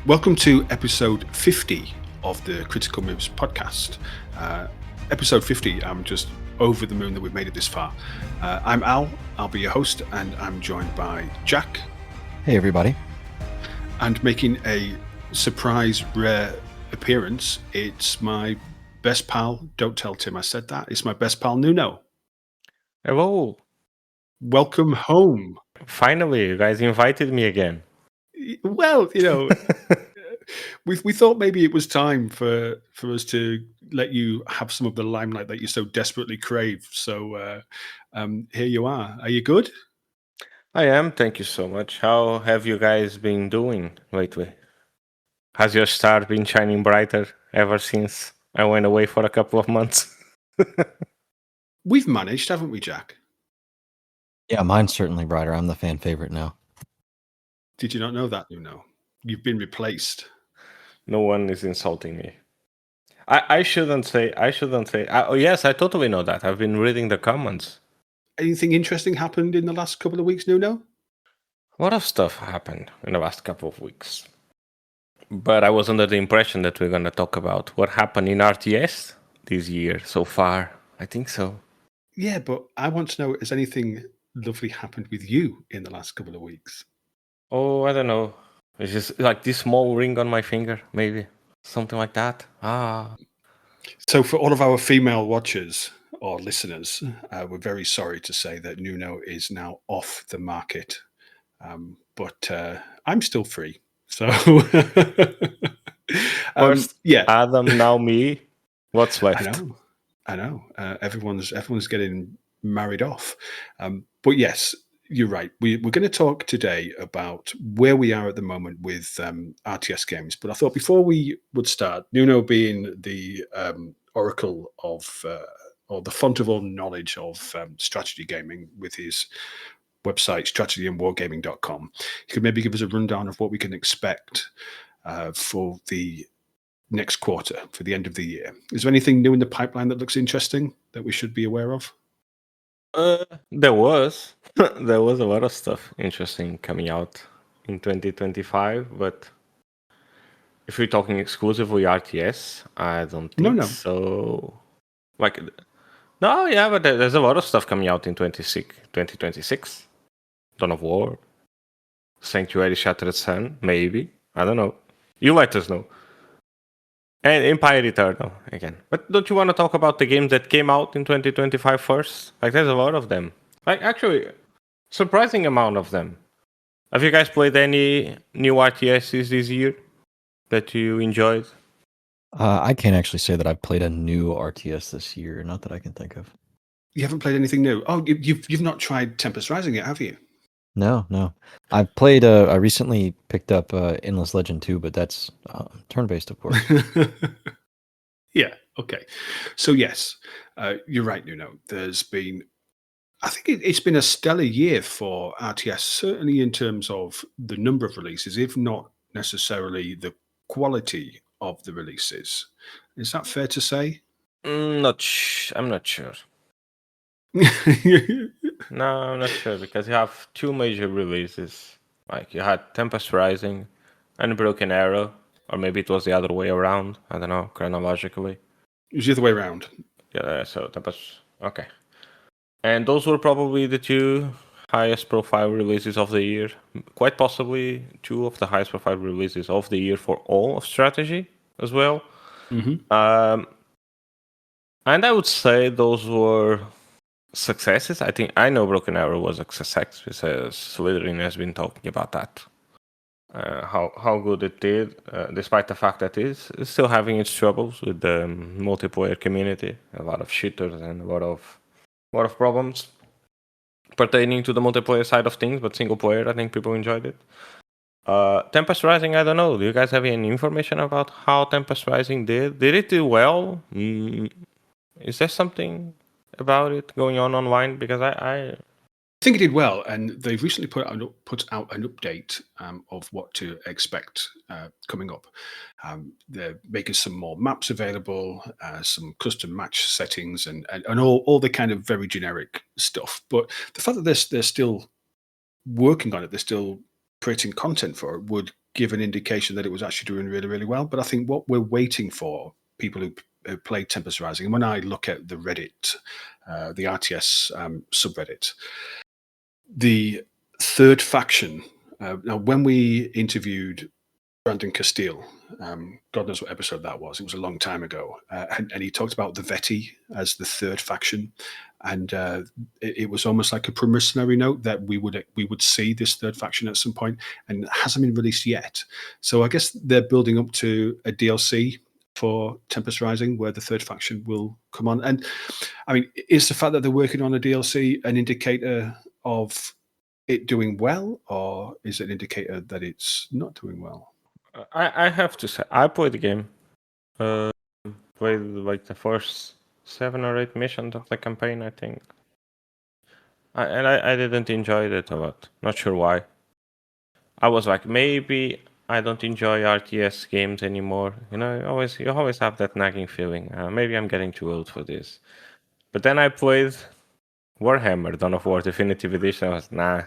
Welcome to episode 50 of the Critical Moves podcast. Episode 50, I'm just over the moon that we've made it this far. I'm Al, I'll be your host, and I'm joined by Jack. Hey, everybody. And making a surprise, rare appearance, it's my best pal. Don't tell Tim I said that. It's my best pal, Nuno. Hello. Welcome home. Finally, you guys invited me again. Well, we thought maybe it was time for us to let you have some of the limelight that you so desperately crave. So here you are. Are you good? I am. Thank you so much. How have you guys been doing lately? Has your star been shining brighter ever since I went away for a couple of months? We've managed, haven't we, Jack? Yeah, mine's certainly brighter. I'm the fan favorite now. Did you not know that, Nuno? You've been replaced. No one is insulting me. I shouldn't say. Oh, yes, I totally know that. I've been reading the comments. Anything interesting happened in the last couple of weeks, Nuno? A lot of stuff happened in the last couple of weeks. But I was under the impression that we're going to talk about what happened in RTS this year so far. I think so. Yeah, but I want to know, has anything lovely happened with you in the last couple of weeks? Oh, I don't know. It's just like this small ring on my finger, maybe. Something like that. So for all of our female watchers or listeners, we're very sorry to say that Nuno is now off the market. But I'm still free. So First, yeah. Adam, now me. What's left? I know. Everyone's getting married off. But yes, you're right. We're going to talk today about where we are at the moment with RTS games. But I thought before we would start, Nuno being the oracle of, or the font of all knowledge of strategy gaming with his website, strategyandwargaming.com, he could maybe give us a rundown of what we can expect for the next quarter, for the end of the year. Is there anything new in the pipeline that looks interesting that we should be aware of? There was a lot of stuff interesting coming out in 2025, but if we're talking exclusively RTS, I don't think so. Like, no, yeah, but there's a lot of stuff coming out in 2026. Dawn of War, Sanctuary Shattered Sun, maybe. I don't know. You let us know. And Empire Eternal again. But don't you want to talk about the games that came out in 2025 first? Like, there's a lot of them. Like, actually, surprising amount of them. Have you guys played any new RTSs this year that you enjoyed? I can't actually say that I've played a new RTS this year. Not that I can think of. You haven't played anything new? Oh, you've not tried Tempest Rising yet, have you? No. I've played. I recently picked up Endless Legend 2, but that's turn-based, of course. Yeah. Okay. So yes, you're right, Nuno. There's been, I think it's been a stellar year for RTS, certainly in terms of the number of releases, if not necessarily the quality of the releases. Is that fair to say? I'm not sure. No, I'm not sure, because you have two major releases. Like, you had Tempest Rising and Broken Arrow, or maybe it was the other way around. I don't know, chronologically. It was the other way around. Yeah, so Tempest. Okay. And those were probably the two highest profile releases of the year. Quite possibly two of the highest profile releases of the year for all of strategy as well. Mm-hmm. And I would say those were successes. I know Broken Arrow was a success because Slytherin has been talking about that. How good it did, despite the fact that it's still having its troubles with the multiplayer community. A lot of cheaters and a lot of problems pertaining to the multiplayer side of things, but single player, I think people enjoyed it. Tempest Rising, I don't know. Do you guys have any information about how Tempest Rising did? Did it do well? Is there something about it going on online? Because I think it did well, and they've recently put out an update of what to expect coming up. They're making some more maps available, some custom match settings, and all the kind of very generic stuff. But the fact that they're still working on it, they're still creating content for it, would give an indication that it was actually doing really, really well. But I think what we're waiting for, people who played Tempest Rising, and when I look at the Reddit, the RTS subreddit, the third faction. Now, when we interviewed Brandon Castile, God knows what episode that was. It was a long time ago, and he talked about the Veti as the third faction, and it was almost like a promissory note that we would see this third faction at some point, and it hasn't been released yet. So I guess they're building up to a DLC for Tempest Rising, where the third faction will come on. And I mean, is the fact that they're working on a DLC an indicator of it doing well, or is it an indicator that it's not doing well? I have to say, I played the game. Played like the first 7 or 8 missions of the campaign, I think. I didn't enjoy it a lot. Not sure why. I was like, maybe I don't enjoy RTS games anymore. You know, you always have that nagging feeling. Maybe I'm getting too old for this. But then I played Warhammer, Dawn of War Definitive Edition. I was, nah.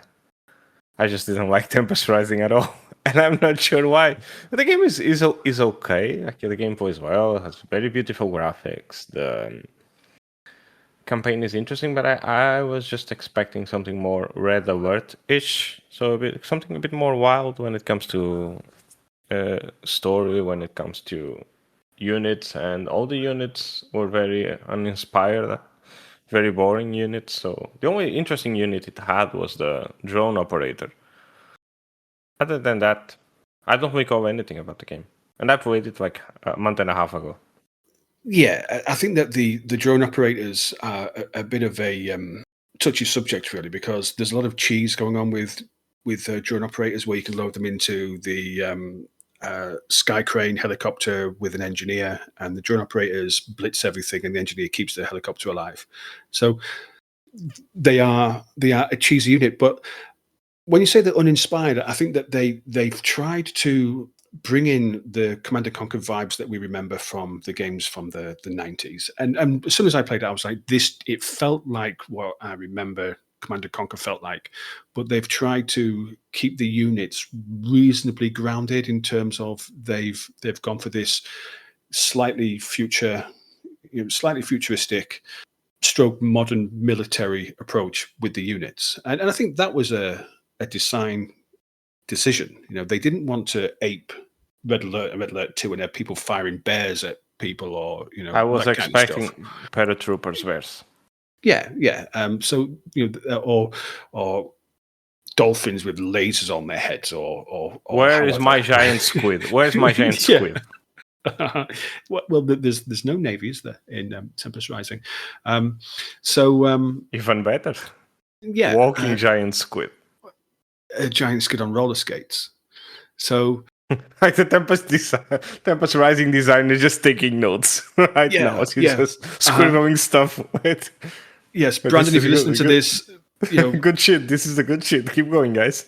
I just didn't like Tempest Rising at all. And I'm not sure why. But the game is okay. Like, the game plays well. It has very beautiful graphics. The campaign is interesting, but I was just expecting something more Red Alert-ish. So something a bit more wild when it comes to story, when it comes to units. And all the units were very uninspired, very boring units. So the only interesting unit it had was the drone operator. Other than that, I don't recall anything about the game. And I played it like a month and a half ago. Yeah, I think that the drone operators are a bit of a touchy subject, really, because there's a lot of cheese going on with drone operators, where you can load them into the sky crane helicopter with an engineer, and the drone operators blitz everything, and the engineer keeps the helicopter alive. So they are a cheesy unit. But when you say they're uninspired, I think that they've tried to bring in the Command & Conquer vibes that we remember from the games from the 90s. And as soon as I played it, I was like, it felt like what I remember Command & Conquer felt like. But they've tried to keep the units reasonably grounded in terms of they've gone for this slightly futuristic stroke modern military approach with the units. And I think that was a design decision. You know, they didn't want to ape Red Alert and Red Alert 2 and have people firing bears at people, or, you know, I was that kind of expecting stuff. paratroopers verse. Yeah. So, you know, or dolphins with lasers on their heads, or Where is my however. giant squid? Where's my giant Yeah. squid? Well, there's no navy, is there, in Tempest Rising? Even better. Yeah, Walking giant squid. a giant squid on roller skates. So Like the Tempest Rising design is just taking notes right now. She's just scribbling stuff. Yes, Brandon, if you listen to this, you know, good shit. This is the good shit. Keep going, guys.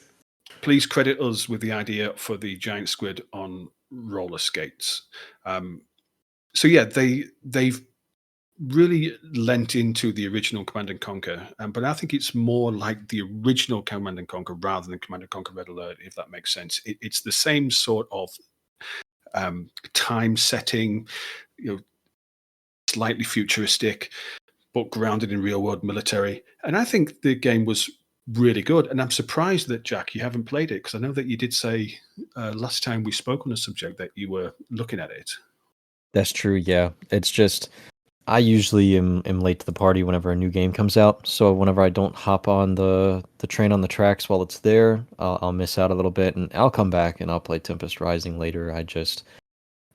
Please credit us with the idea for the giant squid on roller skates. So yeah, they've really lent into the original Command & Conquer, but I think it's more like the original Command & Conquer rather than Command & Conquer Red Alert, if that makes sense. It's the same sort of time setting, you know, slightly futuristic, but grounded in real world military. And I think the game was really good. And I'm surprised that, Jack, you haven't played it, because I know that you did say last time we spoke on the subject that you were looking at it. That's true, yeah. It's just, I usually am late to the party whenever a new game comes out. So whenever I don't hop on the train on the tracks while it's there, I'll miss out a little bit, and I'll come back and I'll play Tempest Rising later.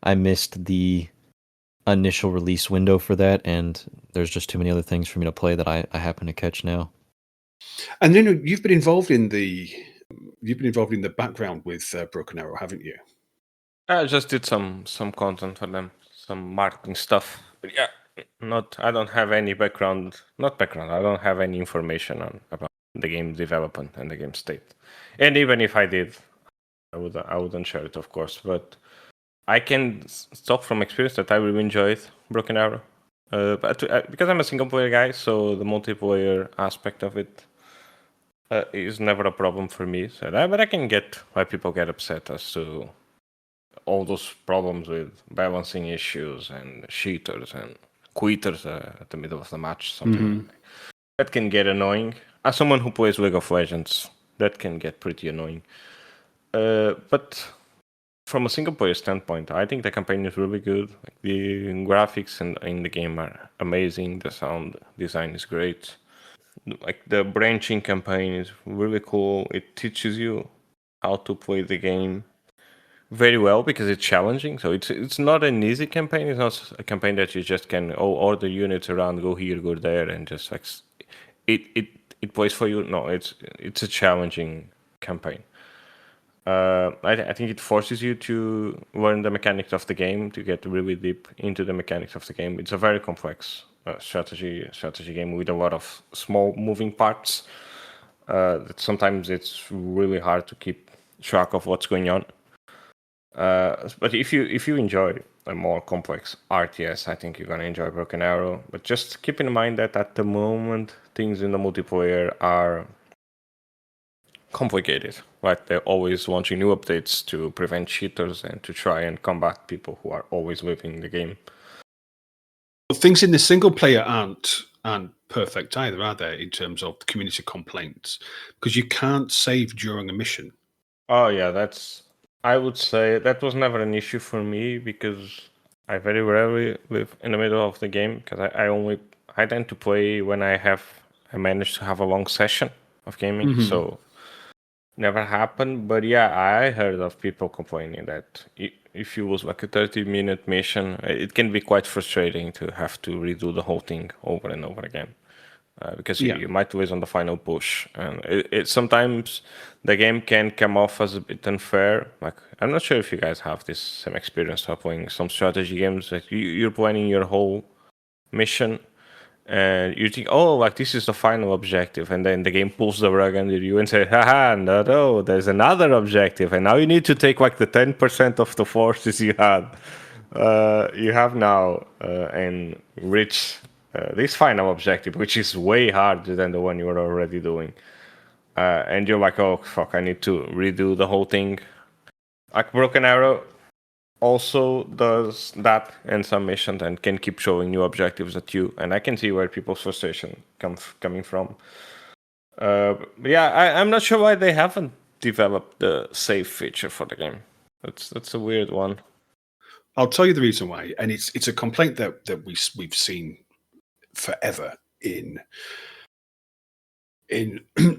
I missed the initial release window for that, and there's just too many other things for me to play that I happen to catch now. And then you've been involved in the background with Broken Arrow, haven't you? I just did some content for them, some marketing stuff. But yeah, I don't have any background. Not background. I don't have any information about the game development and the game state. And even if I did, I wouldn't share it, of course. But I can talk from experience that I really enjoyed Broken Arrow. But because I'm a single player guy, so the multiplayer aspect of it is never a problem for me. So but I can get why people get upset as to all those problems with balancing issues and cheaters and quitters at the middle of the match. Something that can get annoying. As someone who plays League of Legends, that can get pretty annoying. But from a single player standpoint, I think the campaign is really good. Like the graphics in the game are amazing. The sound design is great. Like the branching campaign is really cool. It teaches you how to play the game very well because it's challenging. So it's not an easy campaign. It's not a campaign that you just can order units around, go here, go there, and just like it plays for you. No, it's a challenging campaign. I think it forces you to learn the mechanics of the game, to get really deep into the mechanics of the game. It's a very complex strategy game with a lot of small moving parts. That sometimes it's really hard to keep track of what's going on. But if you enjoy a more complex RTS, I think you're gonna enjoy Broken Arrow. But just keep in mind that at the moment things in the multiplayer are complicated. Right? They're always launching new updates to prevent cheaters and to try and combat people who are always leaving the game. But things in the single player aren't perfect either, are they? In terms of the community complaints, because you can't save during a mission. Oh yeah, I would say that was never an issue for me because I very rarely live in the middle of the game because I tend to play when I manage to have a long session of gaming. So never happened. But yeah, I heard of people complaining that if you was like a 30-minute mission, it can be quite frustrating to have to redo the whole thing over and over again. Because you might lose on the final push, and it sometimes the game can come off as a bit unfair. Like I'm not sure if you guys have this same experience of playing some strategy games. Like you're planning your whole mission, and you think, oh, like this is the final objective, and then the game pulls the rug under you and say, haha, no, there's another objective, and now you need to take like the 10% of the forces you have now and reach this final objective, which is way harder than the one you were already doing. And you're like, oh, fuck, I need to redo the whole thing. Like Broken Arrow also does that in some missions and can keep showing new objectives at you. And I can see where people's frustration coming from. But yeah, I'm not sure why they haven't developed the save feature for the game. That's a weird one. I'll tell you the reason why, and it's a complaint that we've seen forever in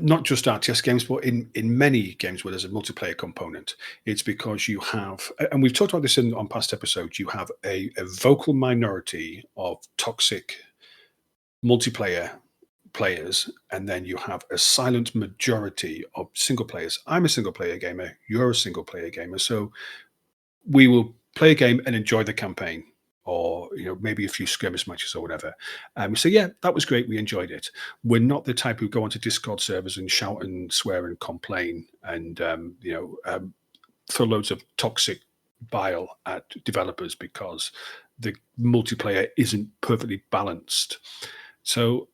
not just RTS games, but in many games where there's a multiplayer component. It's because you have, and we've talked about this on past episodes, you have a vocal minority of toxic multiplayer players, and then you have a silent majority of single players. I'm a single player gamer, you're a single player gamer, so we will play a game and enjoy the campaign, or maybe a few skirmish matches or whatever. We say, yeah, that was great, we enjoyed it. We're not the type who go onto Discord servers and shout and swear and complain and throw loads of toxic bile at developers because the multiplayer isn't perfectly balanced. So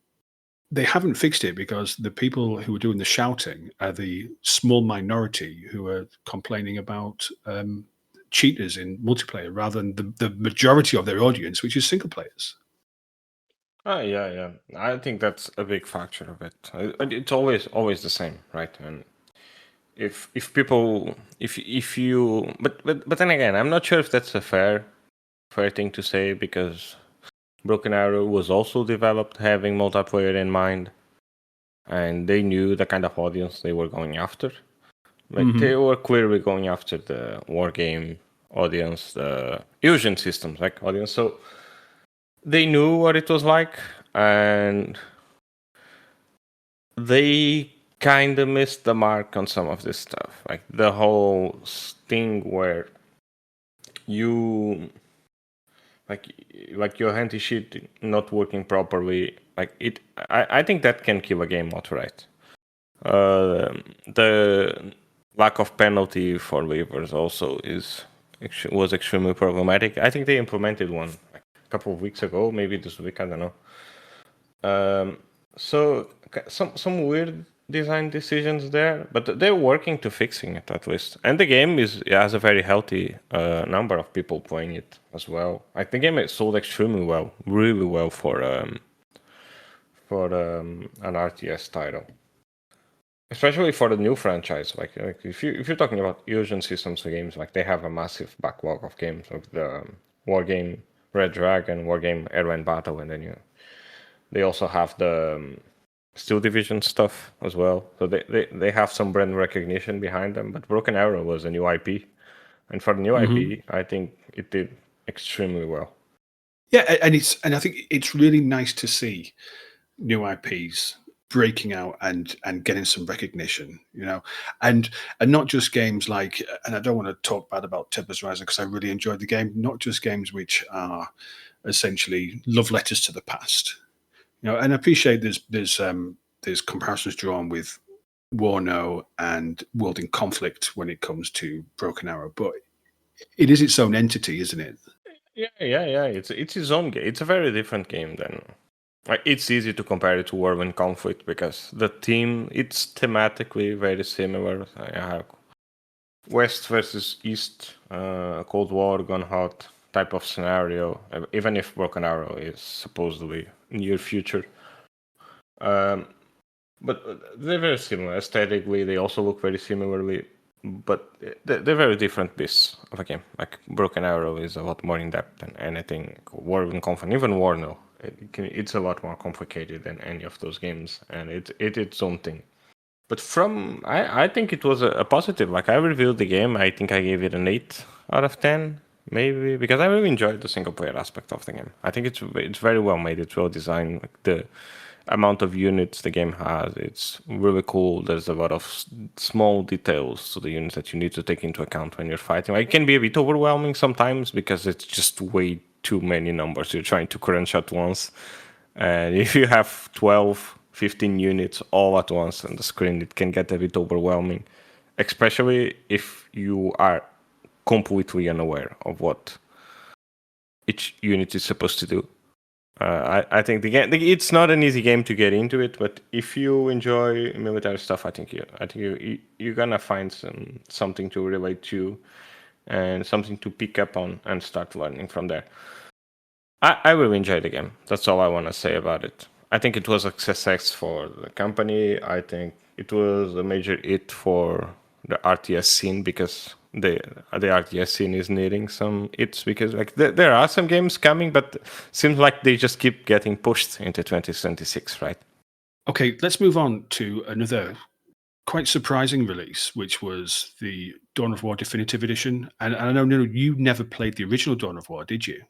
they haven't fixed it because the people who are doing the shouting are the small minority who are complaining about cheaters in multiplayer rather than the majority of their audience, which is single players. Oh yeah. I think that's a big factor of it. It's always the same, right? And if you, but then again, I'm not sure if that's a fair thing to say because Broken Arrow was also developed having multiplayer in mind, and they knew the kind of audience they were going after. Like they were clearly going after the war game audience, the Fusion systems like audience. So they knew what it was like, and they kind of missed the mark on some of this stuff. Like the whole thing where you like your anti-cheat not working properly. Like it, I think that can kill a game outright. The lack of penalty for waivers also was extremely problematic. I think they implemented one a couple of weeks ago, maybe this week, I don't know. So some weird design decisions there, but they're working to fixing it at least. And the game has a very healthy number of people playing it as well. Like the game is sold extremely well, really well for an RTS title, especially for the new franchise. Like if you're talking about Fusion Systems games, like they have a massive backlog of games of the War Game Red Dragon, War Game Airline Battle, and then they also have the Steel Division stuff as well. So they have some brand recognition behind them. But Broken Arrow was a new IP, and for the new IP, I think it did extremely well. Yeah, and I think it's really nice to see new IPs breaking out and getting some recognition, and not just games like, and I don't want to talk bad about Tempest Rising because I really enjoyed the game, not just games which are essentially love letters to the past, and I appreciate there's comparisons drawn with Warno and World in Conflict when it comes to Broken Arrow, but it is its own entity, isn't it? Yeah. It's its own game. It's a very different game than. Like, it's easy to compare it to War in Conflict because it's thematically very similar. I have West versus East, Cold War, Gun Hot type of scenario. Even if Broken Arrow is supposedly near future, but they're very similar aesthetically. They also look very similarly, but they're very different beasts of a game. Like Broken Arrow is a lot more in depth than anything. War in Conflict, even War No. It's a lot more complicated than any of those games, and it's its own thing. But I think it was a positive. Like I reviewed the game, I think I gave it an 8 out of 10, maybe, because I really enjoyed the single player aspect of the game. I think it's very well made. It's well designed. Like the amount of units the game has, it's really cool. There's a lot of small details to the units that you need to take into account when you're fighting. Like, it can be a bit overwhelming sometimes because it's just way too many numbers you're trying to crunch at once. And if you have 12, 15 units all at once on the screen, it can get a bit overwhelming, especially if you are completely unaware of what each unit is supposed to do. I think it's not an easy game to get into it, but if you enjoy military stuff, I think you're gonna find something to relate to and something to pick up on and start learning from there. I really enjoyed the game. That's all I want to say about it. I think it was a success for the company. I think it was a major hit for the RTS scene because the RTS scene is needing some hits because like there are some games coming, but seems like they just keep getting pushed into 2026, right? Okay, let's move on to another quite surprising release, which was the Dawn of War Definitive Edition. And I know, Nuno, you never played the original Dawn of War, did you?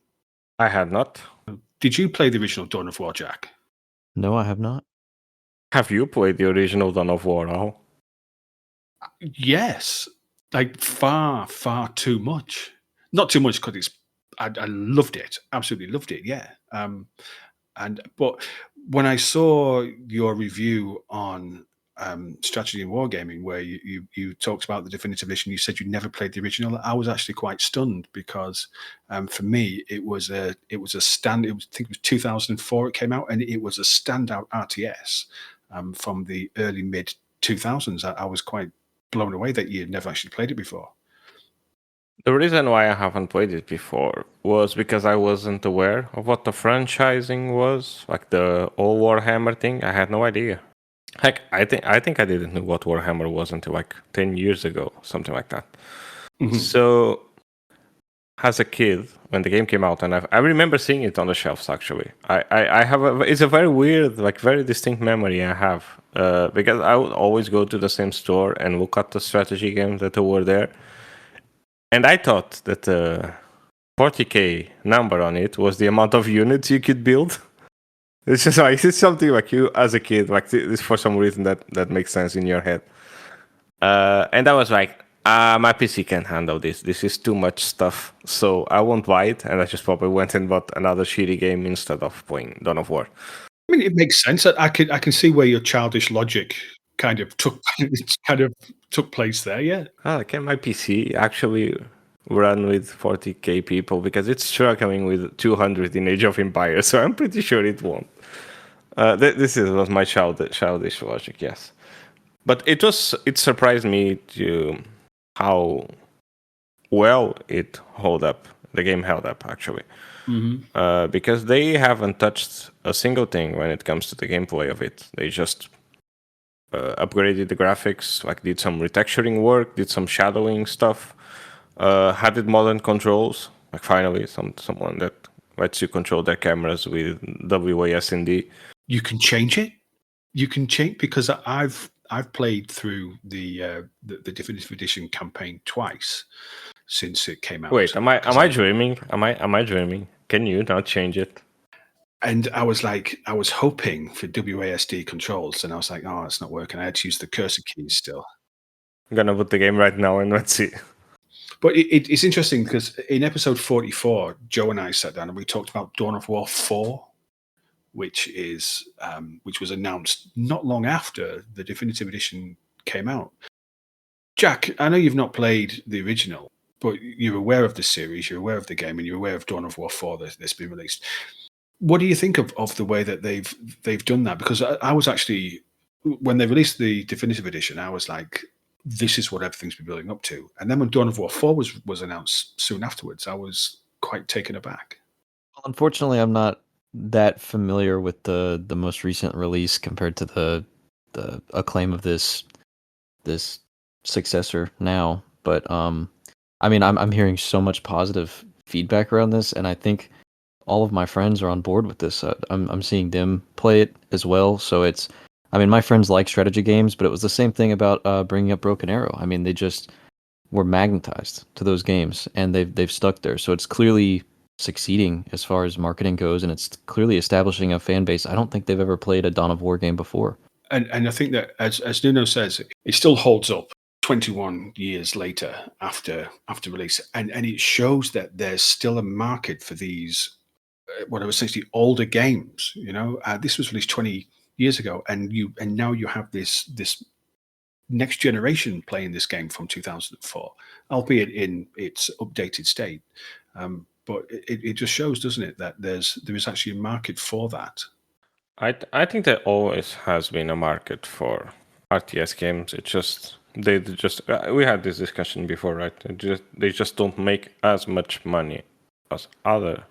I had not. Did you play the original Dawn of War, Jack? No, I have not. Have you played the original Dawn of War, Al? Yes, like far, far too much. Not too much because I loved it, absolutely loved it. Yeah, but when I saw your review on Strategy and Wargaming, where you talked about the definitive edition, you said you never played the original. I was actually quite stunned because for me it was a stand. I think it was 2004 it came out, and it was a standout RTS from the early mid 2000s. I was quite blown away that you had never actually played it before. The reason why I haven't played it before was because I wasn't aware of what the franchising was, like the old Warhammer thing. I had no idea. Heck, I think I didn't know what Warhammer was until like 10 years ago, something like that. Mm-hmm. So, as a kid, when the game came out, and I remember seeing it on the shelves. Actually, I have it's a very weird, like very distinct memory I have because I would always go to the same store and look at the strategy games that were there. And I thought that the 40k number on it was the amount of units you could build. It's just like it's something like you as a kid, like this for some reason that makes sense in your head. And I was like, my PC can't handle this. This is too much stuff, so I won't buy it. And I just probably went and bought another shitty game instead of playing Dawn of War. I mean, it makes sense. I can see where your childish logic kind of took place there. Yeah. Can my PC actually run with 40k people? Because it's struggling with 200 in Age of Empires, so I'm pretty sure it won't. This was my childish logic, yes. But it surprised me to how well the game held up actually. Because they haven't touched a single thing when it comes to the gameplay of it. They just upgraded the graphics, like did some retexturing work, did some shadowing stuff, added modern controls, like finally someone that lets you control their cameras with WASD. You can change it. You can change, because I've played through the Definitive Edition campaign twice since it came out. Wait, am I dreaming? Am I dreaming? Can you not change it? And I was hoping for WASD controls, and I was like, oh, it's not working. I had to use the cursor keys still. I'm gonna put the game right now and let's see. But it's interesting because in episode 44, Joe and I sat down and we talked about Dawn of War 4, which was announced not long after the Definitive Edition came out. Jack, I know you've not played the original, but you're aware of the series, you're aware of the game, and you're aware of Dawn of War 4 that's been released. What do you think of the way that they've done that? Because I was actually, when they released the Definitive Edition, I was like, this is what everything's been building up to. And then when Dawn of War 4 was announced soon afterwards, I was quite taken aback. Unfortunately, I'm not that familiar with the most recent release compared to the acclaim of this successor now. But I mean, I'm hearing so much positive feedback around this, and I think all of my friends are on board with this. I'm seeing them play it as well. So it's, I mean, my friends like strategy games, but it was the same thing about bringing up Broken Arrow. I mean, they just were magnetized to those games, and they've stuck there. So it's clearly succeeding as far as marketing goes, and it's clearly establishing a fan base. I don't think they've ever played a Dawn of War game before. And I think that, as Nuno says, it still holds up 21 years later after release, and it shows that there's still a market for these what are essentially older games. You know, this was released 20 years ago, and now you have this next generation playing this game from 2004, albeit in its updated state. But it just shows, doesn't it, that there is actually a market for that. I think there always has been a market for RTS games. They just we had this discussion before, right? They just don't make as much money as other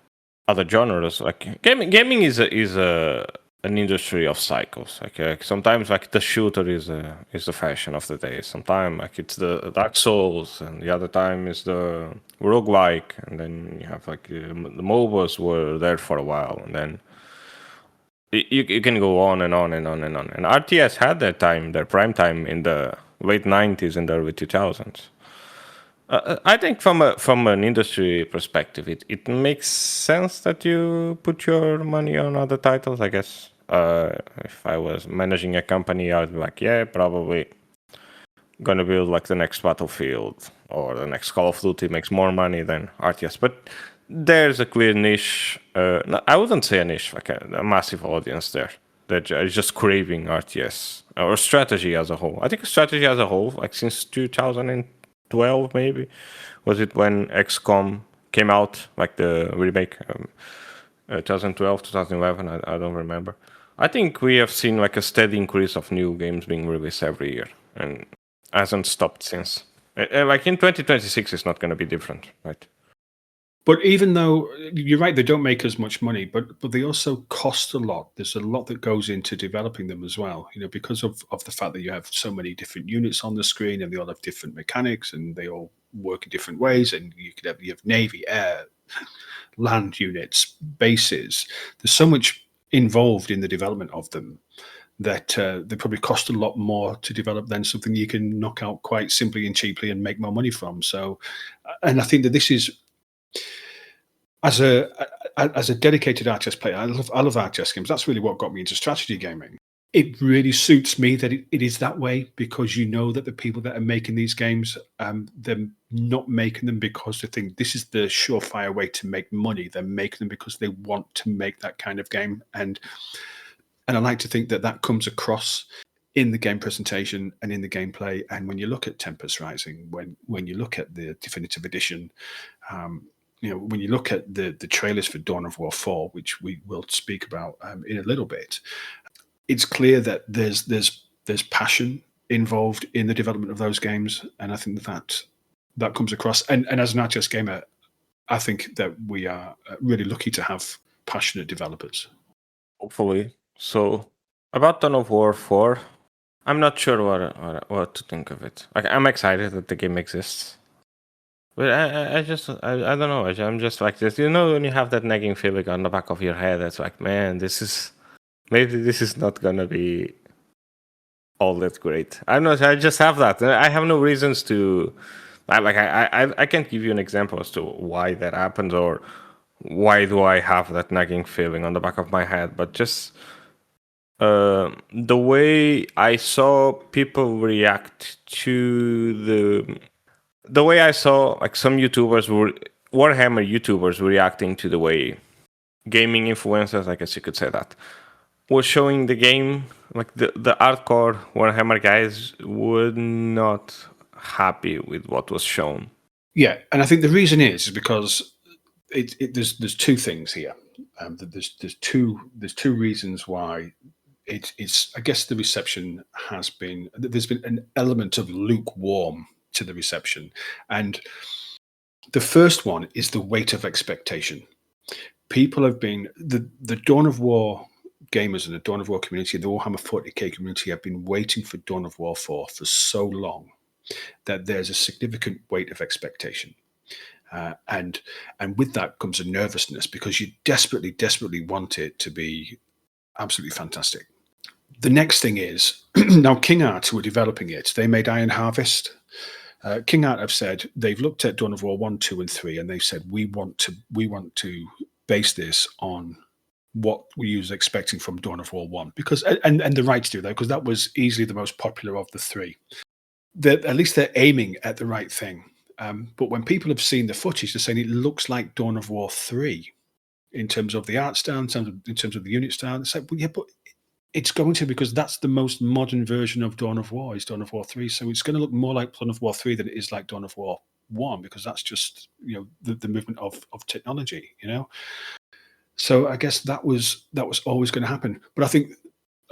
genres. Like gaming is an industry of cycles. Like sometimes like the shooter is the fashion of the day. Sometimes like it's the Dark Souls, and the other time is the roguelike, and then you have like the MOBAs were there for a while, and then you can go on and on and on and on. And RTS had their prime time in the late 90s and early 2000s. I think from an industry perspective, it makes sense that you put your money on other titles. I guess if I was managing a company, I'd be like, yeah, probably gonna build like the next Battlefield or the next Call of Duty makes more money than RTS. But there's a clear niche. I wouldn't say a niche, like a massive audience there that is just craving RTS or strategy as a whole. I think strategy as a whole, like since 2012 maybe, was it when XCOM came out, like the remake, 2012, 2011, I don't remember. I think we have seen like a steady increase of new games being released every year, and hasn't stopped since. Like in 2026, it's not going to be different, right? But even though you're right, they don't make as much money, but they also cost a lot. There's a lot that goes into developing them as well. You know, because of the fact that you have so many different units on the screen, and they all have different mechanics, and they all work in different ways. And you have Navy, air, land units, bases. There's so much involved in the development of them that they probably cost a lot more to develop than something you can knock out quite simply and cheaply and make more money from. So, and I think that this is, as a dedicated RTS player, I love RTS games. That's really what got me into strategy gaming. It really suits me that it is that way, because you know that the people that are making these games, they're not making them because they think this is the surefire way to make money. They're making them because they want to make that kind of game, and I like to think that that comes across in the game presentation and in the gameplay. And when you look at Tempest Rising, when you look at the Definitive Edition, you know, when you look at the trailers for Dawn of War 4, which we will speak about in a little bit, it's clear that there's passion involved in the development of those games, and I think that comes across. And as an RTS gamer, I think that we are really lucky to have passionate developers. Hopefully. So about Dawn of War 4, I'm not sure what to think of it. Like, I'm excited that the game exists. But I don't know. I'm just like this. You know, when you have that nagging feeling on the back of your head, it's like, man, maybe this is not gonna be all that great. I'm not. I just have that. I have no reasons to. I can't give you an example as to why that happened or why do I have that nagging feeling on the back of my head. But just the way I saw people react to the way I saw like some YouTubers were Warhammer YouTubers reacting to the way gaming influencers, I guess you could say that, was showing the game, like the hardcore Warhammer guys were not happy with what was shown. Yeah, and I think the reason is because there's two things here. There's two reasons why it's. I guess the reception has been. There's been an element of lukewarm to the reception, and the first one is the weight of expectation. People have been the Dawn of War gamers and the Dawn of War community, the Warhammer 40k community, have been waiting for Dawn of War 4 for so long that there's a significant weight of expectation. And with that comes a nervousness because you desperately want it to be absolutely fantastic. The next thing is now King Art, who are developing it, they made Iron Harvest. King Art have said they've looked at Dawn of War 1, 2, and 3, and they've said we want to base this on what we was expecting from Dawn of War 1, because and the right to do that, because that was easily the most popular of the three. At least they're aiming at the right thing. But when people have seen the footage, they're saying it looks like Dawn of War 3 in terms of the art style, in terms of the unit style. It's like, well, yeah, but it's going to, because that's the most modern version of Dawn of War, is Dawn of War 3. So it's going to look more like Dawn of War 3 than it is like Dawn of War 1, because that's just, the movement of technology, So I guess that was always going to happen. But I think,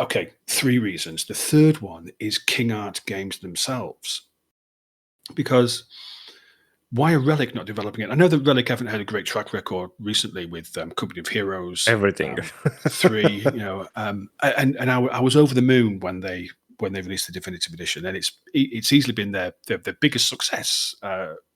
okay, three reasons. The third one is King Art Games themselves. Because why are Relic not developing it? I know that Relic haven't had a great track record recently with Company of Heroes, Everything. 3, and I was over the moon when they released the definitive edition, and it's easily been their biggest success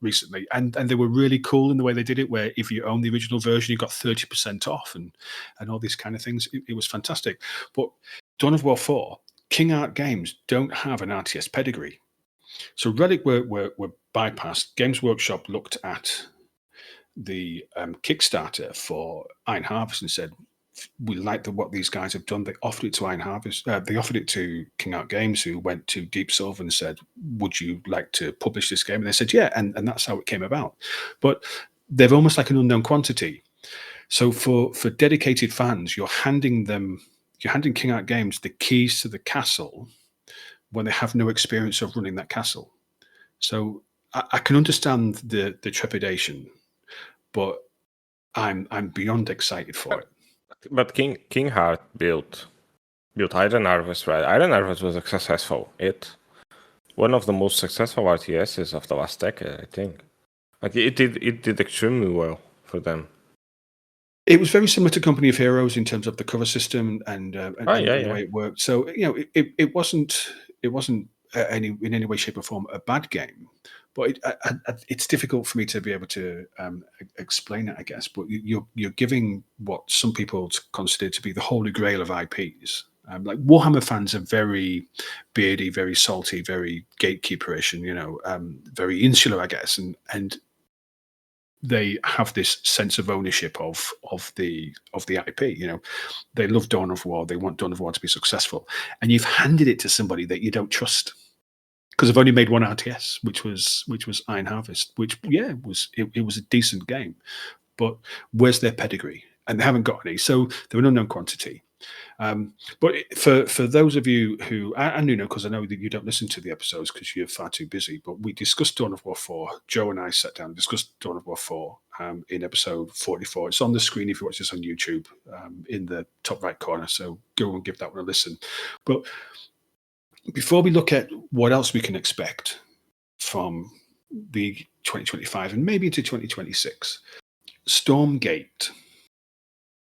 recently, and they were really cool in the way they did it, where if you own the original version, you got 30% off and all these kind of things. It was fantastic. But Dawn of War 4, King Art Games don't have an RTS pedigree. So Relic were bypassed. Games Workshop looked at the Kickstarter for Iron Harvest and said, we like what these guys have done. They offered it to Iron Harvest. They offered it to King Art Games, who went to Deep Silver and said, would you like to publish this game? And they said, yeah, and that's how it came about. But they're almost like an unknown quantity. So for dedicated fans, you're handing King Art Games the keys to the castle when they have no experience of running that castle. So I can understand the trepidation, but I'm beyond excited for it. But King Heart built Iron Harvest, right? Iron Harvest was successful. One of the most successful RTSs of the last decade, I think. Like it did extremely well for them. It was very similar to Company of Heroes in terms of the cover system and the way it worked. So it wasn't in any way, shape, or form a bad game, but it's difficult for me to be able to explain it, I guess. But you're giving what some people consider to be the holy grail of IPs. Like Warhammer fans are very beardy, very salty, very gatekeeperish, and very insular, I guess, and they have this sense of ownership of the IP. They love Dawn of War. They want Dawn of War to be successful, and you've handed it to somebody that you don't trust, because they've only made one RTS, which was Iron Harvest, which it was a decent game, but where's their pedigree? And they haven't got any, so they're an unknown quantity. But for those of you who, and Nuno, because I know that you don't listen to the episodes because you're far too busy, but we discussed Dawn of War 4. Joe and I sat down and discussed Dawn of War 4 in episode 44. It's on the screen if you watch this on YouTube, in the top right corner, so go and give that one a listen. But before we look at what else we can expect from the 2025 and maybe into 2026, Stormgate.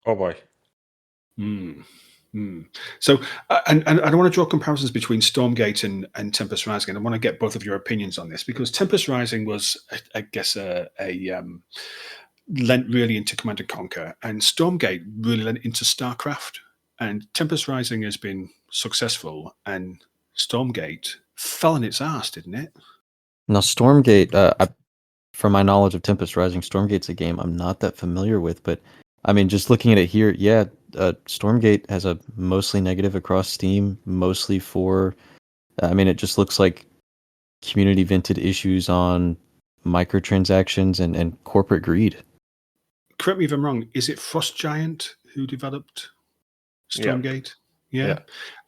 Oh boy. So, and I don't want to draw comparisons between Stormgate and Tempest Rising. And I want to get both of your opinions on this because Tempest Rising was, I guess, lent really into Command and Conquer, and Stormgate really lent into StarCraft. And Tempest Rising has been successful, and Stormgate fell on its ass, didn't it? Now, Stormgate, from my knowledge of Tempest Rising, Stormgate's a game I'm not that familiar with, but I mean, just looking at it here, yeah, Stormgate has a mostly negative across Steam, mostly for, I mean, it just looks like community vented issues on microtransactions and corporate greed. Correct me if I'm wrong. Is it Frost Giant who developed Stormgate? Yeah.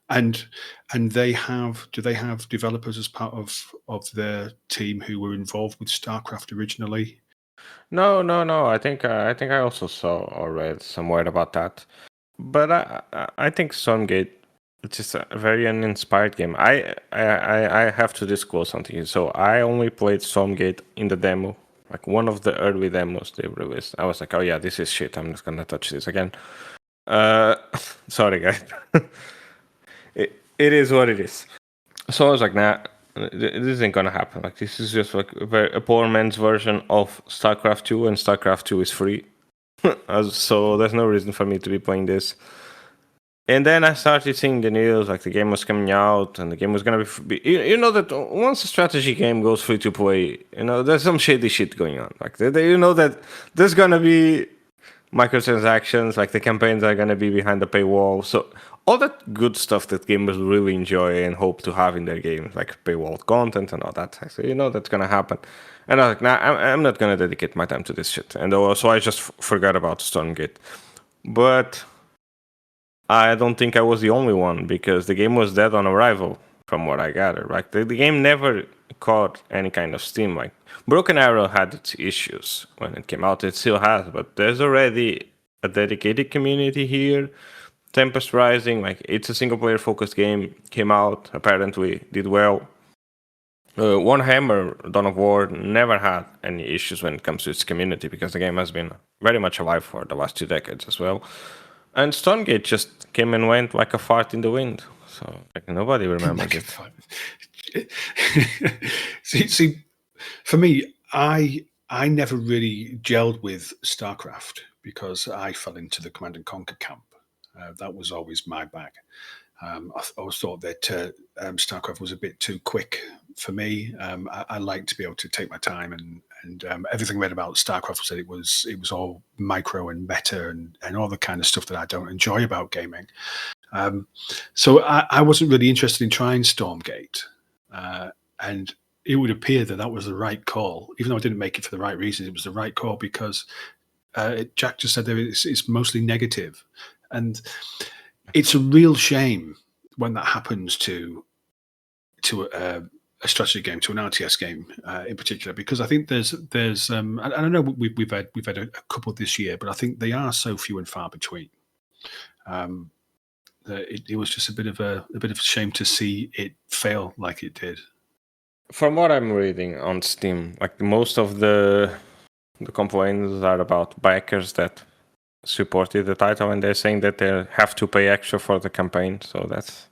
And do they have developers as part of their team who were involved with StarCraft originally? No. I think I also saw or read somewhere about that. But I think Stormgate, it's just a very uninspired game. I have to disclose something. So I only played Stormgate in the demo, like one of the early demos they released. I was like, oh yeah, this is shit. I'm not gonna touch this again. Sorry guys. It is what it is. So I was like, nah, this isn't gonna happen. Like this is just like a poor man's version of StarCraft 2, and StarCraft 2 is free. So there's no reason for me to be playing this. And then I started seeing the news, like the game was coming out, and the game was gonna be. You know that once a strategy game goes free to play, there's some shady shit going on. Like you know that there's gonna be microtransactions, like the campaigns are gonna be behind the paywall. So all that good stuff that gamers really enjoy and hope to have in their games, like paywall content and all that. So that's gonna happen. And I was like, nah, I'm not gonna dedicate my time to this shit. And so I just forgot about Stormgate. But I don't think I was the only one, because the game was dead on arrival, from what I gathered. Like the game never caught any kind of steam. Like Broken Arrow had its issues when it came out. It still has, but there's already a dedicated community here. Tempest Rising, like it's a single player focused game, came out, apparently did well. Warhammer Dawn of War never had any issues when it comes to its community, because the game has been very much alive for the last 2 decades as well. And Stormgate just came and went like a fart in the wind. So like nobody remembers it. see, for me, I never really gelled with StarCraft because I fell into the Command and Conquer camp. That was always my bag. I always thought that StarCraft was a bit too quick for me. I like to be able to take my time, and everything I read about StarCraft was that it was all micro and meta and all the kind of stuff that I don't enjoy about gaming. So I wasn't really interested in trying Stormgate, and it would appear that was the right call, even though I didn't make it for the right reasons. It was the right call because Jack just said it's mostly negative. And it's a real shame when that happens to a strategy game, to an RTS game in particular, because I think there's I don't know, we've had a couple this year, but I think they are so few and far between. It was just a bit of a shame to see it fail like it did. From what I'm reading on Steam, like most of the complaints are about backers that supported the title, and they're saying that they have to pay extra for the campaign, so that's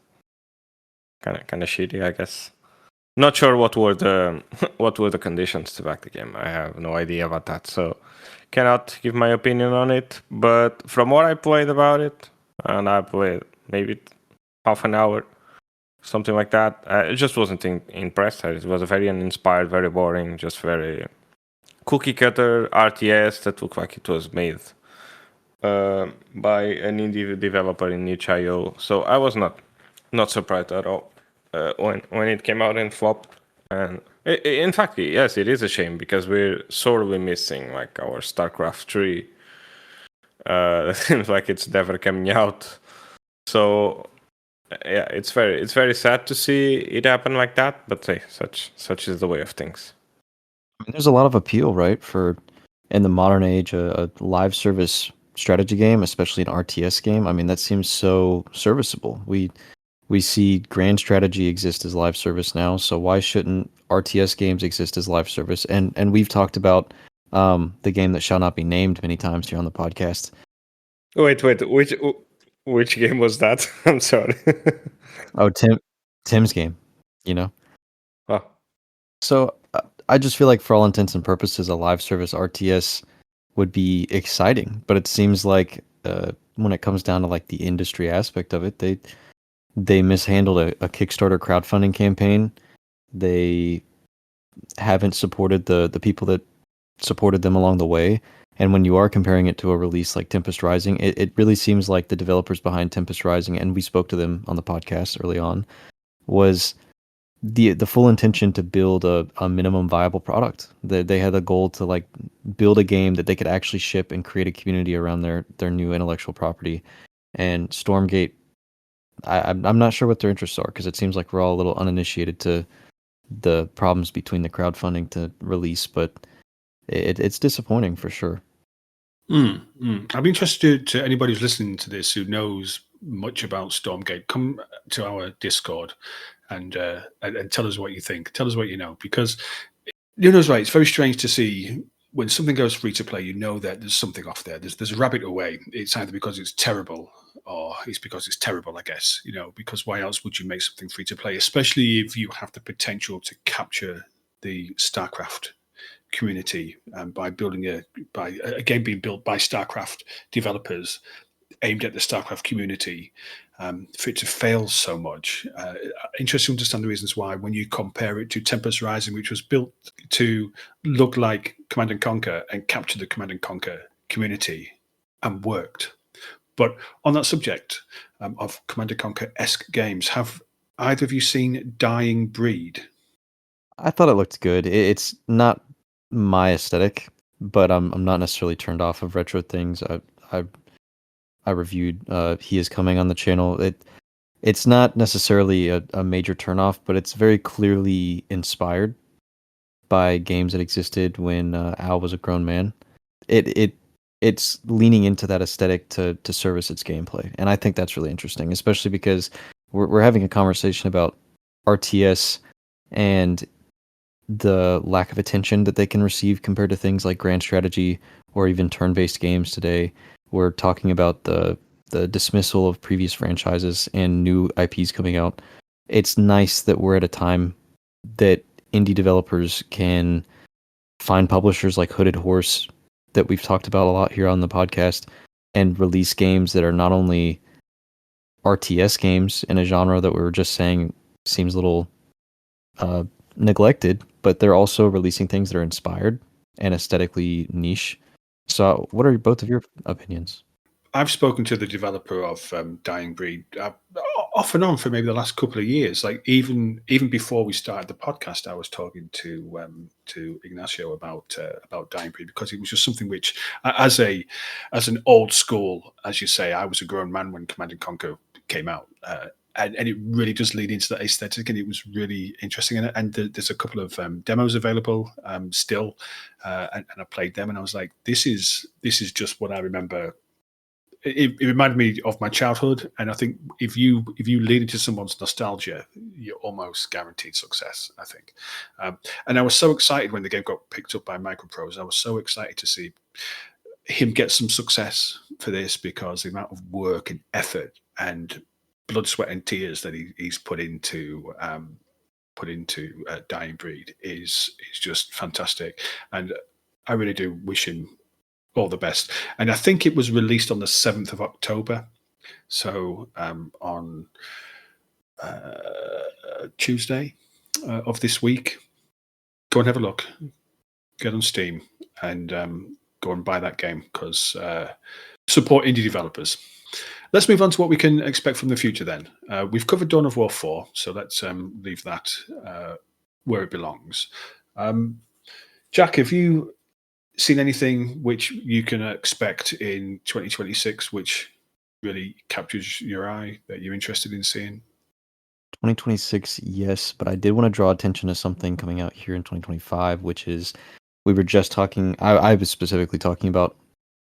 kind of shitty, I guess. Not sure what were the conditions to back the game. I have no idea about that, so cannot give my opinion on it. But from what I played about it, and I played maybe half an hour, something like that, I just wasn't impressed. It was a very uninspired, very boring, just very cookie cutter RTS that looked like it was made by an indie developer in itch.io. So I was not surprised at all when it came out and flopped. And in fact, yes, it is a shame, because we're sorely missing like our StarCraft 3. It seems like it's never coming out. So yeah, it's very sad to see it happen like that. But hey, such is the way of things. I mean, there's a lot of appeal, right, for in the modern age a live service strategy game, especially an RTS game. I mean, that seems so serviceable. We see Grand Strategy exist as live service now, so why shouldn't RTS games exist as live service? And we've talked about the game that shall not be named many times here on the podcast. Wait, which game was that? I'm sorry. Oh, Tim's game, you know. Oh, So I just feel like, for all intents and purposes, a live service RTS would be exciting, but it seems like when it comes down to like the industry aspect of it, they mishandled a Kickstarter crowdfunding campaign. They haven't supported the people that supported them along the way. And when you are comparing it to a release like Tempest Rising, it really seems like the developers behind Tempest Rising, and we spoke to them on the podcast early on, was the full intention to build a minimum viable product. They had a goal to like build a game that they could actually ship and create a community around their new intellectual property. And Stormgate, I'm not sure what their interests are, because it seems like we're all a little uninitiated to the problems between the crowdfunding to release, but it's disappointing for sure. I'd be interested to anybody who's listening to this who knows much about Stormgate. Come to our Discord and tell us what you think. Tell us what you know, because Nuno's right. It's very strange to see when something goes free to play. You know that there's something off there. There's a rabbit away. It's either because it's terrible or it's because it's terrible. I guess because why else would you make something free to play, especially if you have the potential to capture the StarCraft community by building a game being built by StarCraft developers aimed at the StarCraft community. For it to fail so much, interesting to understand the reasons why when you compare it to Tempest Rising, which was built to look like Command and Conquer and capture the Command and Conquer community and worked. But on that subject of Command and Conquer-esque games, have either of you seen Dying Breed? I thought it looked good. It's not my aesthetic, but I'm not necessarily turned off of retro things. I reviewed He Is Coming on the channel. It's not necessarily a major turnoff, but it's very clearly inspired by games that existed when Al was a grown man. It's leaning into that aesthetic to service its gameplay, and I think that's really interesting, especially because we're having a conversation about RTS and the lack of attention that they can receive compared to things like Grand Strategy or even turn-based games today. We're talking about the dismissal of previous franchises and new IPs coming out. It's nice that we're at a time that indie developers can find publishers like Hooded Horse, that we've talked about a lot here on the podcast, and release games that are not only RTS games in a genre that we were just saying seems a little neglected, but they're also releasing things that are inspired and aesthetically niche. So what are both of your opinions? I've spoken to the developer of Dying Breed off and on for maybe the last couple of years. Like even before we started the podcast, I was talking to Ignacio about Dying Breed, because it was just something which, as an old school, as you say, I was a grown man when Command and Conquer came out. And it really does lead into that aesthetic, and it was really interesting. And there's a couple of demos available still, and I played them, and I was like, this is just what I remember. It reminded me of my childhood, and I think if you lean into someone's nostalgia, you're almost guaranteed success, I think. And I was so excited when the game got picked up by Microprose. I was so excited to see him get some success for this, because the amount of work and effort and blood, sweat, and tears that he's put into Dying Breed is just fantastic, and I really do wish him all the best. And I think it was released on the 7th of October, so on Tuesday of this week. Go and have a look. Get on Steam and go and buy that game, because support indie developers. Let's move on to what we can expect from the future then. We've covered Dawn of War 4, so let's leave that where it belongs. Jack, have you seen anything which you can expect in 2026 which really captures your eye, that you're interested in seeing? 2026, yes, but I did want to draw attention to something coming out here in 2025, which is, we were just talking, I was specifically talking about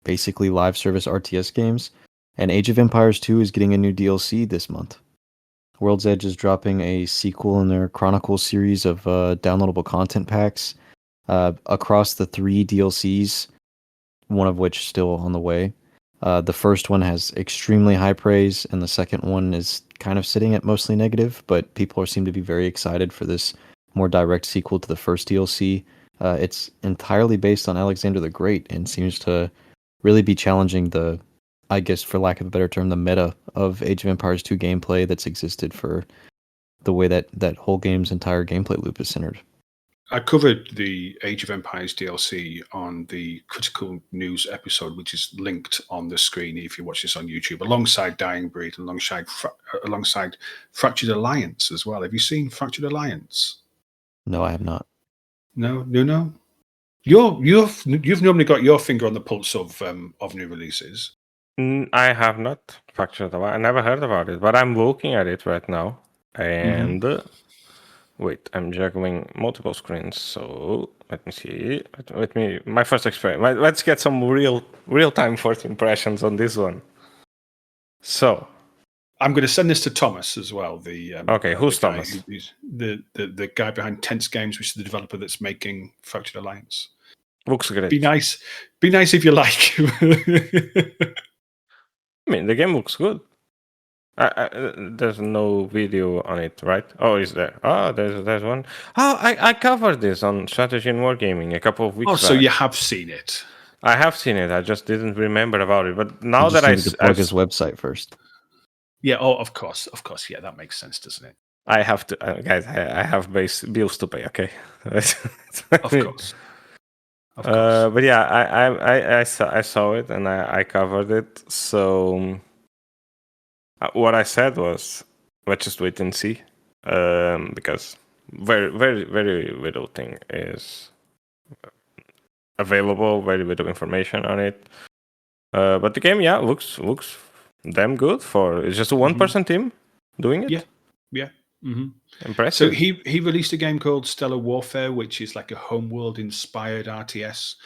basically live service RTS games, and Age of Empires 2 is getting a new DLC this month. World's Edge is dropping a sequel in their Chronicle series of downloadable content packs across the 3 DLCs, one of which still on the way. The first one has extremely high praise, and the second one is kind of sitting at mostly negative, but people seem to be very excited for this more direct sequel to the first DLC. It's entirely based on Alexander the Great and seems to really be challenging the, I guess for lack of a better term, the meta of Age of Empires 2 gameplay that's existed for the way that whole game's entire gameplay loop is centered. I covered the Age of Empires DLC on the Critical News episode, which is linked on the screen if you watch this on YouTube, alongside Dying Breed, alongside Fractured Alliance as well. Have you seen Fractured Alliance? No, I have not. No, Nuno? You've normally got your finger on the pulse of new releases. I have not Fractured Alliance. I never heard about it, but I'm looking at it right now. And wait, I'm juggling multiple screens. So let me see. My first experience. Let's get some real time first impressions on this one. So I'm going to send this to Thomas as well. Who's the guy Thomas? The guy behind Tense Games, which is the developer that's making Fractured Alliance. Looks great. Be nice if you like. I mean, the game looks good. There's no video on it, right? Oh, is there? Oh, there's one. Oh, I covered this on Strategy and Wargaming a couple of weeks back. So you have seen it. I have seen it. I just didn't remember about it. But now You just that needed to plug his website first. Yeah. Oh, of course. Yeah, that makes sense, doesn't it? I have to, guys. I have bills to pay. Okay. Of course. But yeah, I saw it and I covered it. So what I said was, let's just wait and see, because very, very, very little thing is available. Very little information on it. But the game, looks damn good. It's just a one-person team doing it. Yeah. Mm-hmm. Impressive. So he released a game called Stellar Warfare, which is like a homeworld inspired RTS,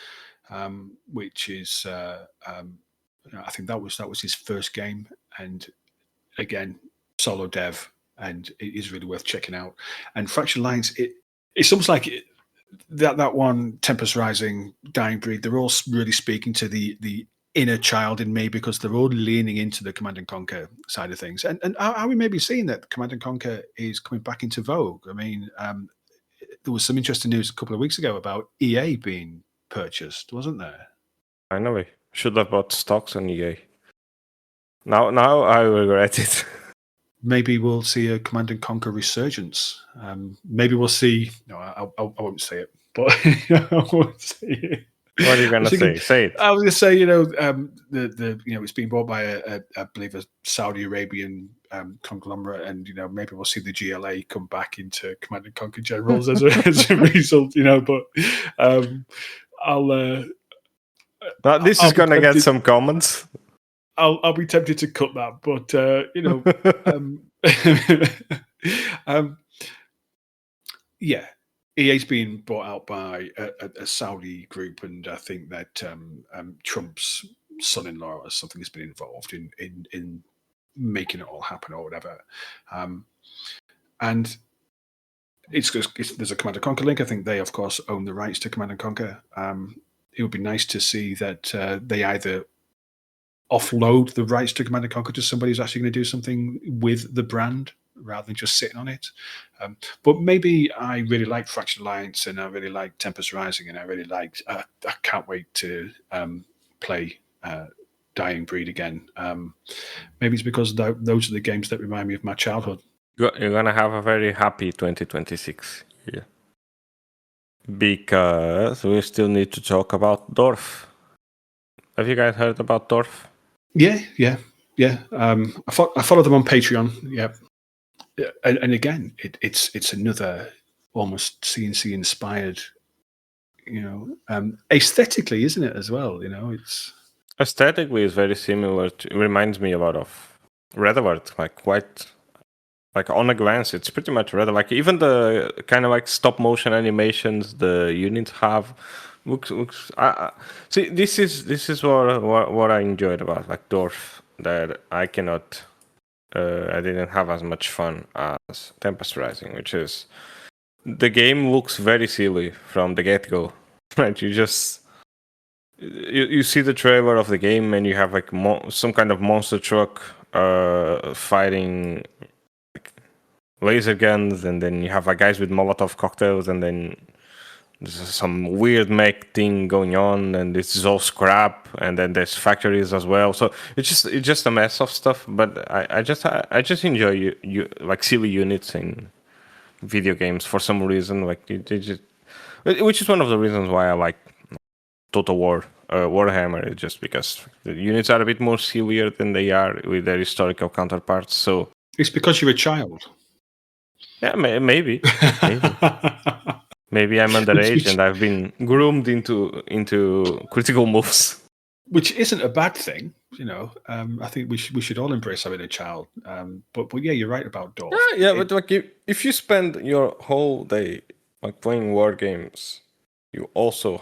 which is I think that was his first game, and again solo dev, and it is really worth checking out. And Fractured Alliance, it's almost like that one, Tempest Rising, Dying Breed, they're all really speaking to the inner child in me, because they're all leaning into the Command and Conquer side of things. And are we maybe seeing that Command and Conquer is coming back into vogue? I mean, there was some interesting news a couple of weeks ago about EA being purchased, wasn't there? Finally, should have bought stocks on EA. Now I regret it. Maybe we'll see a Command and Conquer resurgence. Maybe we'll see. No, I won't say it. But I won't say it. What are you gonna say? Say it. I was gonna say, it's being bought by I believe a Saudi Arabian conglomerate, and maybe we'll see the GLA come back into Command and Conquer Generals as a result. But I'll. This is gonna get some comments. I'll be tempted to cut that, but yeah. EA's been bought out by a Saudi group, and I think that Trump's son-in-law or something has been involved in making it all happen or whatever. And there's a Command and Conquer link. I think they, of course, own the rights to Command and Conquer. It would be nice to see that they either offload the rights to Command and Conquer to somebody who's actually going to do something with the brand, rather than just sitting on it. But maybe I really like Fractured Alliance, and I really like Tempest Rising, and I really liked. I can't wait to play Dying Breed again. Maybe it's because those are the games that remind me of my childhood. You're gonna have a very happy 2026 year, because we still need to talk about Dorf. Have you guys heard about Dorf? Yeah. I follow them on Patreon. Yeah. And again, it's another almost CNC inspired, aesthetically, isn't it, as well? It's aesthetically is very similar. It reminds me a lot of Red Alert, like on a glance, it's pretty much Red Alert. Like even the kind of like stop motion animations the units have looks. See, this is what I enjoyed about like Dorf, that I cannot I didn't have as much fun as Tempest Rising, which is the game looks very silly from the get-go. Right, you see the trailer of the game and you have like some kind of monster truck fighting like, laser guns, and then you have like guys with Molotov cocktails, and then there's some weird mech thing going on, and this is all scrap, and then there's factories as well. So it's just a mess of stuff. But I just enjoy you like silly units in video games for some reason. Like which is one of the reasons why I like Total War. Warhammer is just because the units are a bit more sillier than they are with their historical counterparts. So it's because you're a child. Yeah, maybe. Maybe I'm underage and I've been groomed into critical moves. Which isn't a bad thing, I think we should all embrace having a child. But yeah, you're right about Dorf. Yeah, but like if you spend your whole day like playing war games, you also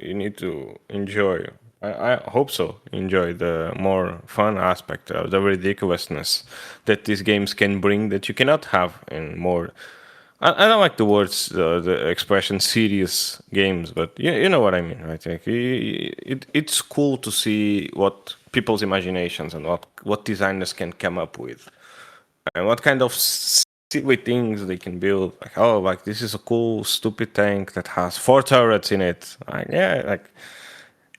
you need to enjoy. I hope so. Enjoy the more fun aspect of the ridiculousness that these games can bring that you cannot have in more. I don't like the words, the expression serious games, but you know what I mean, right? Like, it's cool to see what people's imaginations and what designers can come up with, and what kind of silly things they can build. Like, oh, like this is a cool, stupid tank that has 4 turrets in it. Like, yeah, like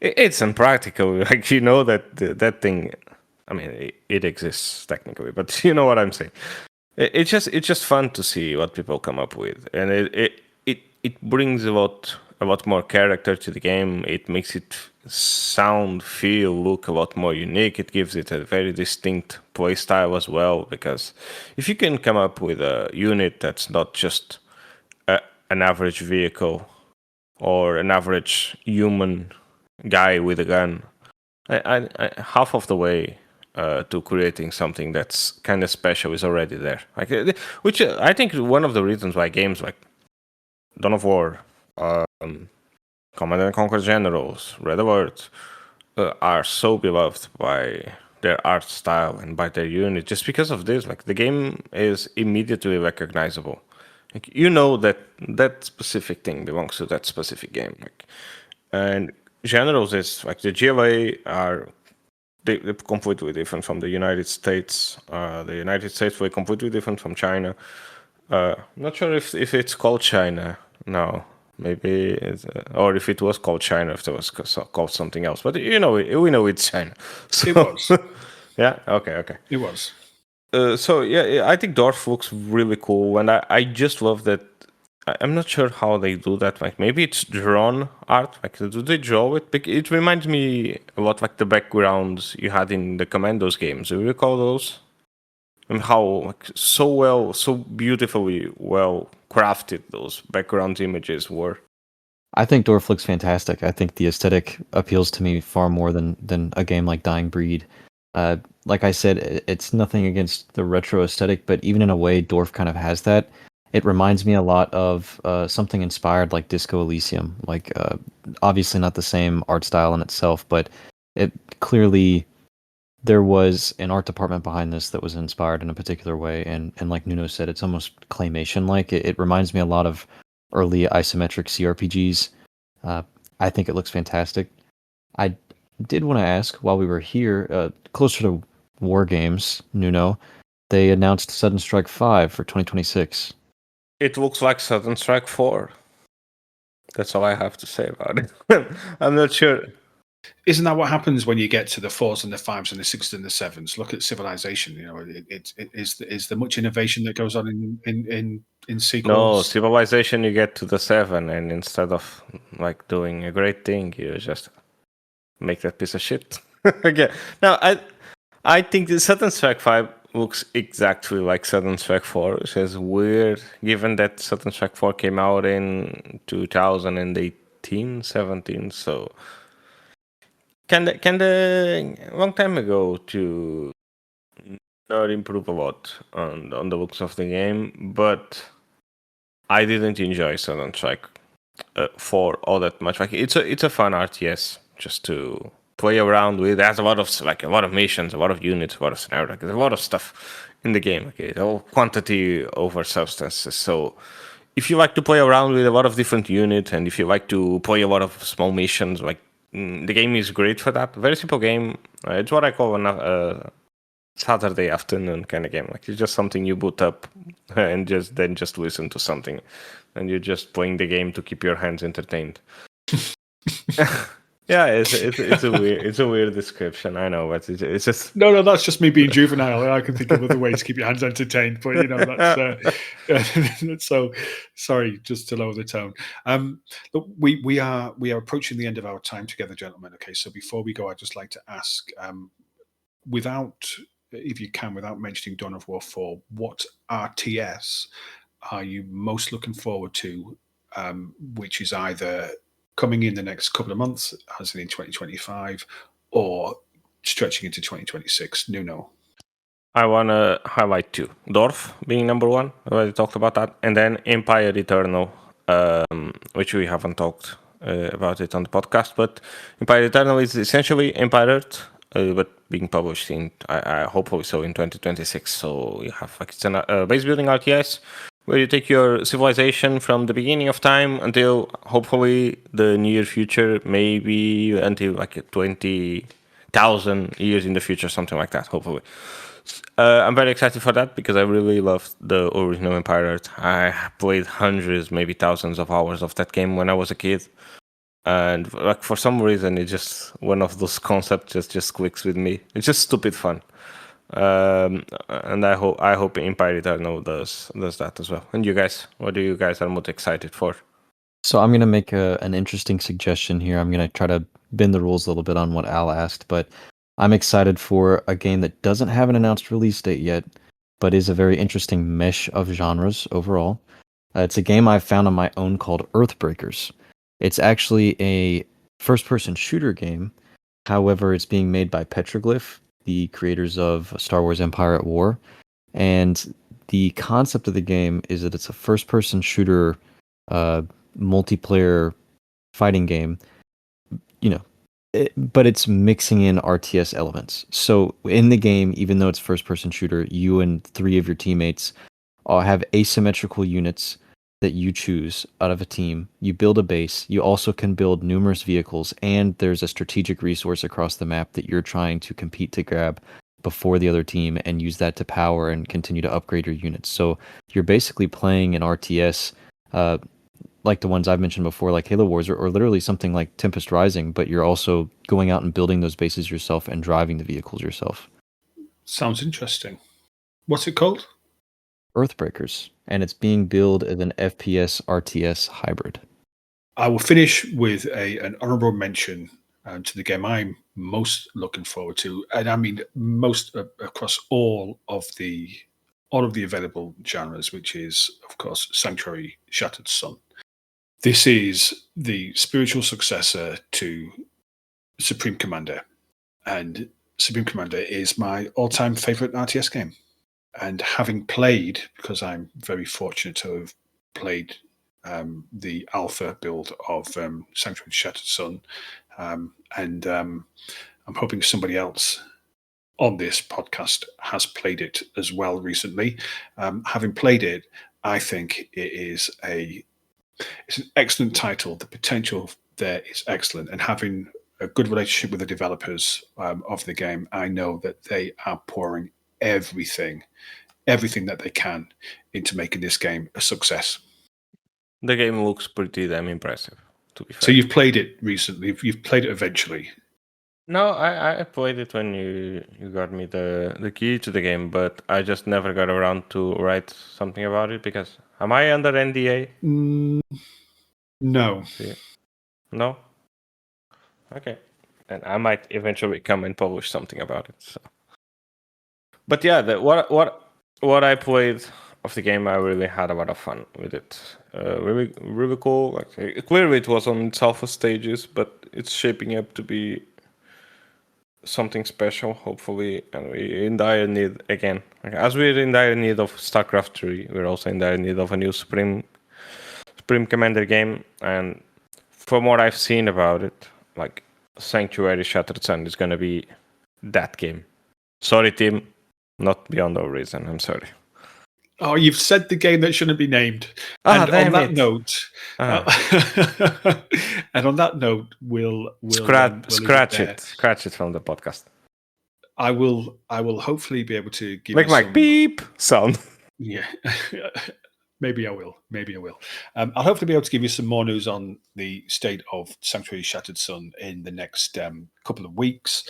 it's impractical. Like, that thing. I mean, it exists technically, but you know what I'm saying. It's just fun to see what people come up with, and it brings a lot more character to the game. It makes it sound, feel, look a lot more unique. It gives it a very distinct play style as well, because if you can come up with a unit that's not just an average vehicle or an average human guy with a gun, I half of the way to creating something that's kind of special is already there. Like, which I think is one of the reasons why games like Dawn of War, Command and Conquer Generals, Red Alert are so beloved by their art style and by their unit, just because of this. Like, the game is immediately recognizable. Like, you know that specific thing belongs to that specific game. Like, and Generals is like the GLA are. They're completely different from the United States. The United States were completely different from China. Not sure if it's called China now. Maybe, or if it was called China, if it was called something else. But we know it's China. So, it was. Yeah. Okay. It was. So yeah, I think Dorf looks really cool, and I just love that. I'm not sure how they do that. Like, maybe it's drawn art. Like, do they draw it? It reminds me a lot like the backgrounds you had in the Commandos games. Do you recall those? And how so beautifully well crafted those background images were. I think Dorf looks fantastic. I think the aesthetic appeals to me far more than a game like Dying Breed. Like I said, it's nothing against the retro aesthetic, but even in a way, Dorf kind of has that. It reminds me a lot of something inspired like Disco Elysium. Like, obviously not the same art style in itself, but it clearly there was an art department behind this that was inspired in a particular way. And like Nuno said, it's almost claymation like. It reminds me a lot of early isometric CRPGs. I think it looks fantastic. I did want to ask, while we were here, closer to War Games, Nuno, they announced Sudden Strike 5 for 2026. It looks like Sudden Strike 4. That's all I have to say about it. I'm not sure. Isn't that what happens when you get to the 4s and the 5s and the 6s and the 7s? Look at Civilization. It is there much innovation that goes on in sequels? No, Civilization, you get to the 7, and instead of like doing a great thing, you just make that piece of shit again. Now, I think the Sudden Strike 5 looks exactly like Sudden Strike 4, which is weird, given that Sudden Strike 4 came out in 2018, 17, so kinda long time ago to not improve a lot on the looks of the game, but I didn't enjoy Sudden Strike 4 all that much. Like, it's a fun RTS just to play around with. It has a lot of missions, a lot of units, a lot of scenario. Like, there's a lot of stuff in the game. Okay, all quantity over substances. So if you like to play around with a lot of different units, and if you like to play a lot of small missions, the game is great for that. Very simple game. It's what I call a Saturday afternoon kind of game. Like, it's just something you boot up and just listen to something, and you're just playing the game to keep your hands entertained. Yeah, it's a weird description. I know, but it's just no. That's just me being juvenile. I can think of other ways to keep your hands entertained, but that's so. Sorry, just to lower the tone. Look, we are approaching the end of our time together, gentlemen. Okay, so before we go, I'd just like to ask, if you can, without mentioning Dawn of War 4, what RTS are you most looking forward to? Which is either coming in the next couple of months, as in 2025, or stretching into 2026. Nuno. I want to highlight two. Dorf being number one. I already talked about that. And then Empire Eternal, which we haven't talked about it on the podcast. But Empire Eternal is essentially Empire Earth, but being published in, hopefully so, in 2026. So you have, it's a base building RTS, where you take your civilization from the beginning of time until hopefully the near future, maybe until 20,000 years in the future, something like that, hopefully. I'm very excited for that because I really loved the original Empire Earth. I played hundreds, maybe thousands of hours of that game when I was a kid. And for some reason, it's just one of those concepts just clicks with me. It's just stupid fun. And I hope Empire Eternal does that as well. And you guys, what do you guys are most excited for? So I'm gonna make an interesting suggestion here. I'm gonna try to bend the rules a little bit on what Al asked, but I'm excited for a game that doesn't have an announced release date yet, but is a very interesting mesh of genres overall. It's a game I've found on my own called Earthbreakers. It's actually a first-person shooter game. However, it's being made by Petroglyph, the creators of Star Wars Empire at War. And the concept of the game is that it's a first-person shooter multiplayer fighting game, but it's mixing in RTS elements. So in the game, even though it's first-person shooter, you and 3 of your teammates all have asymmetrical units that you choose out of a team. You build a base. You also can build numerous vehicles, and there's a strategic resource across the map that you're trying to compete to grab before the other team and use that to power and continue to upgrade your units. So you're basically playing an RTS like the ones I've mentioned before, like Halo Wars, or literally something like Tempest Rising, but you're also going out and building those bases yourself and driving the vehicles yourself. Sounds interesting. What's it called? Earthbreakers, and it's being billed as an FPS RTS hybrid. I will finish with an honorable mention to the game I'm most looking forward to, and I mean most across all of the available genres, which is, of course, Sanctuary: Shattered Sun. This is the spiritual successor to Supreme Commander, and Supreme Commander is my all-time favorite RTS game. And having played, because I'm very fortunate to have played the alpha build of Sanctuary: Shattered Sun, and I'm hoping somebody else on this podcast has played it as well recently. Having played it, I think it's an excellent title. The potential there is excellent, and having a good relationship with the developers of the game, I know that they are pouring everything that they can into making this game a success. The game looks pretty damn impressive, to be fair. So you've played it recently. You've played it eventually. No, I played it when you got me the key to the game, but I just never got around to write something about it because am I under NDA? No. Yeah. No? Okay. And I might eventually come and publish something about it. So. But yeah, what I played of the game, I really had a lot of fun with it. Really cool. Like, clearly it was on its alpha stages, but it's shaping up to be something special, hopefully, and we're in dire need again. As we're in dire need of StarCraft 3, we're also in dire need of a new Supreme Commander game. And from what I've seen about it, like, Sanctuary Shattered Sun is going to be that game. Sorry, Tim. Not beyond all reason. I'm sorry. Oh, you've said the game that shouldn't be named. And on that note, and on that note, we'll scratch it from the podcast. I will hopefully be able to give make you my beep sound. Yeah. Maybe I will. I'll hopefully be able to give you some more news on the state of Sanctuary Shattered Sun in the next couple of weeks.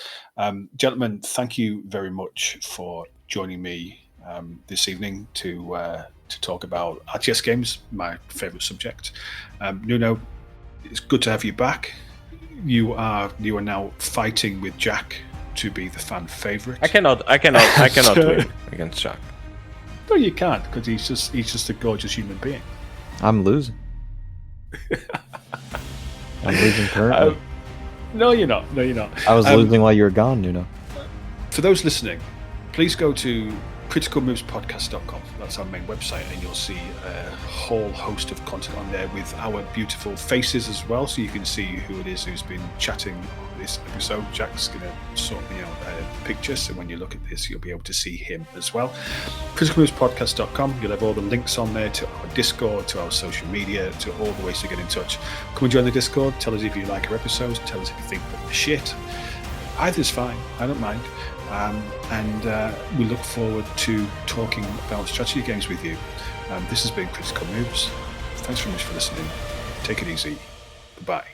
Gentlemen, thank you very much for joining me this evening to talk about RTS games, my favourite subject. Nuno, it's good to have you back. You are now fighting with Jack to be the fan favourite. I cannot win against Jack. No, you can't, because he's just a gorgeous human being. I'm losing. I'm losing currently. No, you're not. I was losing while you were gone, Nuno. For those listening, please go to criticalmovespodcast.com. That's our main website, and you'll see a whole host of content on there with our beautiful faces as well, so you can see who it is who's been chatting this episode. Jack's going to sort me out a picture, so when you look at this, you'll be able to see him as well. criticalmovespodcast.com. You'll have all the links on there to our Discord, to our social media, to all the ways to get in touch. Come and join the Discord. Tell us if you like our episodes. Tell us if you think that we're shit. Either's fine. I don't mind. And we look forward to talking about strategy games with you. This has been Critical Moves. Thanks very much for listening. Take it easy. Goodbye.